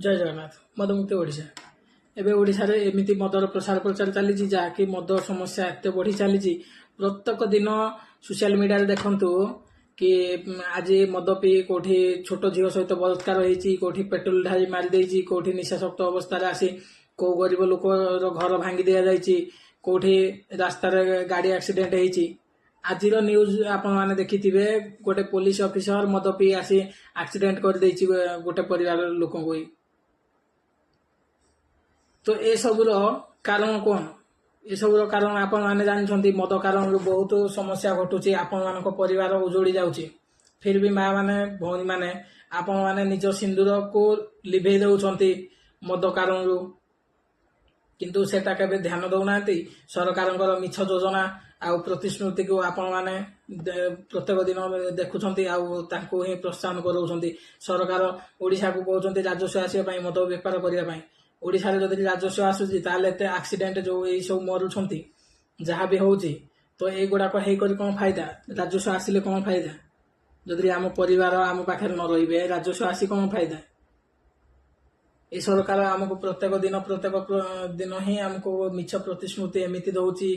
जय जगन्नाथ मदमुक्त ओडिशा एबे ओडिशा रे एमिति मदर प्रसार प्रचार चली जहाँकि मद समस्या एत बढ़ी चली प्रत्येक दिन सोशल मीडिया देखु कि आज मद पी कोठी छोट झील सहित बलात्कार होती कोठी पेट्रोल ढाई मारिदे कोठी निशाशक्त अवस्था आसी को गरीब लोक घर भांगी दि जाइए कोठी रास्त गाड़ी एक्सीडेंट होती आज न्यूज आपण मैंने देखी गोटे पुलिस ऑफिसर मद पी आसी एक्सीडेंट कर गोटे परिवार लोक तो ए सबुर कारण कौन ये सबुर कारण आपण मैंने जानते मद कारण बहुत समस्या घटुची आपण मान परिवार उजोड़ी जाउची फिर भी माँ माने भौणी माने आपण माने निज सिंदूर को लिभे दउछंती मद कारण किंतु सेटा केबे ध्यान दउना सरकार मिछ योजना आ प्रतिश्रुति को आपण माने प्रत्येक दिन देखुछंती आ तांको ही प्रोत्साहन कराउछंती सरकार ओडिशा को कहउछंती राजस्व आसीबा पई मद व्यापार करिया पई ओडिशा रे जदि राजस्व आसुची ताले एते एक्सीडेंट जो ए सब मरुछंती जहाँ भी होउची तो ए गुडाक हेई करी कोन फायदा राजस्व आसिले कोन फायदा जदि आम परिवार आम पाखे न रहिबे राजस्व आसी कोन फायदा ए सरकार आमको प्रत्येक दिन ही आमको मिछ प्रतिश्रुति एमिति दउची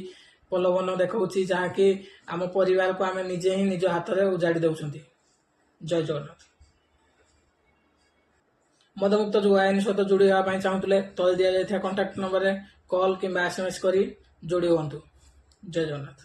प्रलोभन देखौची जहाँकि आम परिवार को आम निजे ही निज हाथ में उजाड़ी दउछंती। जय जगन्नाथ। मदमुक्त जो आईन सहित जोड़ी होगा चाहूले तले दि जाइए कॉन्टैक्ट नंबर कॉल कि एसएमएस करी जोड़ी हूँ। जय जगन्नाथ।